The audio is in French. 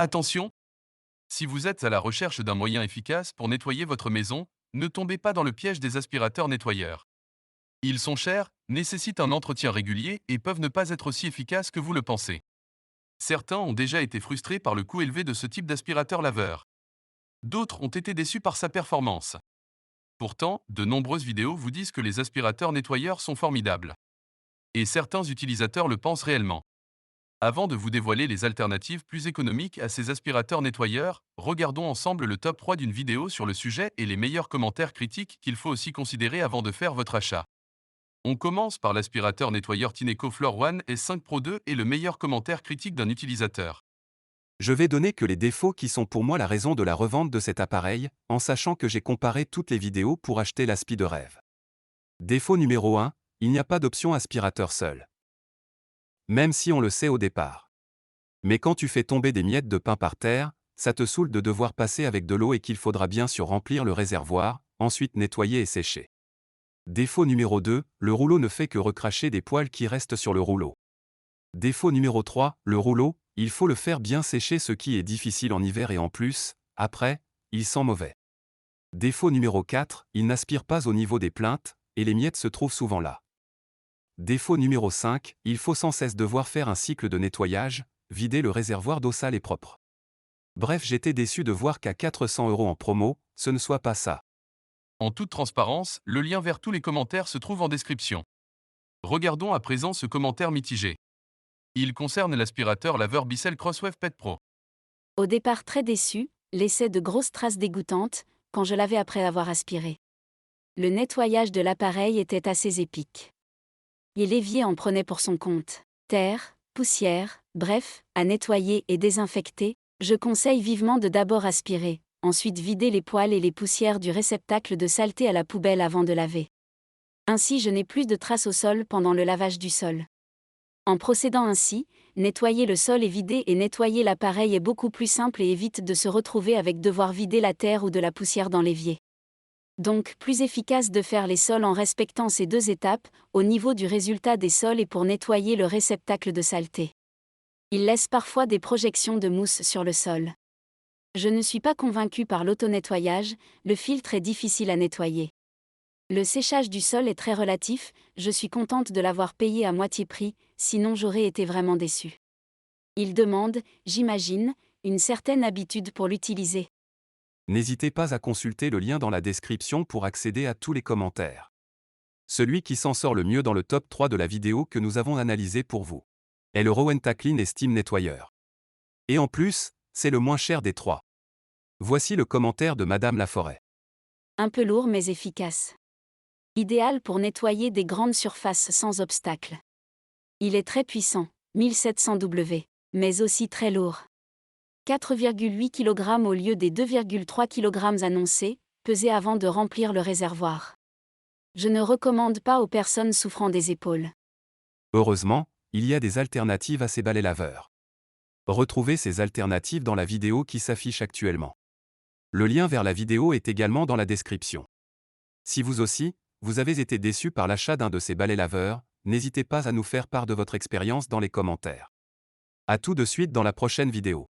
Attention, si vous êtes à la recherche d'un moyen efficace pour nettoyer votre maison, ne tombez pas dans le piège des aspirateurs nettoyeurs. Ils sont chers, nécessitent un entretien régulier et peuvent ne pas être aussi efficaces que vous le pensez. Certains ont déjà été frustrés par le coût élevé de ce type d'aspirateur laveur. D'autres ont été déçus par sa performance. Pourtant, de nombreuses vidéos vous disent que les aspirateurs nettoyeurs sont formidables. Et certains utilisateurs le pensent réellement. Avant de vous dévoiler les alternatives plus économiques à ces aspirateurs nettoyeurs, regardons ensemble le top 3 d'une vidéo sur le sujet et les meilleurs commentaires critiques qu'il faut aussi considérer avant de faire votre achat. On commence par l'aspirateur nettoyeur Tineco Floor One S5 Pro 2 et le meilleur commentaire critique d'un utilisateur. Je vais donner que les défauts qui sont pour moi la raison de la revente de cet appareil, en sachant que j'ai comparé toutes les vidéos pour acheter l'aspi de rêve. Défaut numéro 1, il n'y a pas d'option aspirateur seul. Même si on le sait au départ. Mais quand tu fais tomber des miettes de pain par terre, ça te saoule de devoir passer avec de l'eau et qu'il faudra bien sûr remplir le réservoir, ensuite nettoyer et sécher. Défaut numéro 2, le rouleau ne fait que recracher des poils qui restent sur le rouleau. Défaut numéro 3, le rouleau, il faut le faire bien sécher, ce qui est difficile en hiver et en plus, après, il sent mauvais. Défaut numéro 4, il n'aspire pas au niveau des plaintes, et les miettes se trouvent souvent là. Défaut numéro 5, il faut sans cesse devoir faire un cycle de nettoyage, vider le réservoir d'eau sale et propre. Bref, j'étais déçu de voir qu'à 400 € en promo, ce ne soit pas ça. En toute transparence, le lien vers tous les commentaires se trouve en description. Regardons à présent ce commentaire mitigé. Il concerne l'aspirateur laveur Bissell Crosswave Pet Pro. Au départ très déçu, laissait de grosses traces dégoûtantes, quand je l'avais après avoir aspiré. Le nettoyage de l'appareil était assez épique. Et l'évier en prenait pour son compte. Terre, poussière, bref, à nettoyer et désinfecter, je conseille vivement de d'abord aspirer, ensuite vider les poils et les poussières du réceptacle de saleté à la poubelle avant de laver. Ainsi je n'ai plus de traces au sol pendant le lavage du sol. En procédant ainsi, nettoyer le sol et vider et nettoyer l'appareil est beaucoup plus simple et évite de se retrouver avec devoir vider la terre ou de la poussière dans l'évier. Donc, plus efficace de faire les sols en respectant ces deux étapes, au niveau du résultat des sols et pour nettoyer le réceptacle de saleté. Il laisse parfois des projections de mousse sur le sol. Je ne suis pas convaincu par l'auto-nettoyage, le filtre est difficile à nettoyer. Le séchage du sol est très relatif, je suis contente de l'avoir payé à moitié prix, sinon j'aurais été vraiment déçue. Il demande, j'imagine, une certaine habitude pour l'utiliser. N'hésitez pas à consulter le lien dans la description pour accéder à tous les commentaires. Celui qui s'en sort le mieux dans le top 3 de la vidéo que nous avons analysée pour vous est le Rowenta Clean et Steam Nettoyeur. Et en plus, c'est le moins cher des trois. Voici le commentaire de Madame Laforêt. Un peu lourd mais efficace. Idéal pour nettoyer des grandes surfaces sans obstacle. Il est très puissant, 1700 W, mais aussi très lourd. 4,8 kg au lieu des 2,3 kg annoncés, pesés avant de remplir le réservoir. Je ne recommande pas aux personnes souffrant des épaules. Heureusement, il y a des alternatives à ces balais laveurs. Retrouvez ces alternatives dans la vidéo qui s'affiche actuellement. Le lien vers la vidéo est également dans la description. Si vous aussi, vous avez été déçu par l'achat d'un de ces balais laveurs, n'hésitez pas à nous faire part de votre expérience dans les commentaires. À tout de suite dans la prochaine vidéo.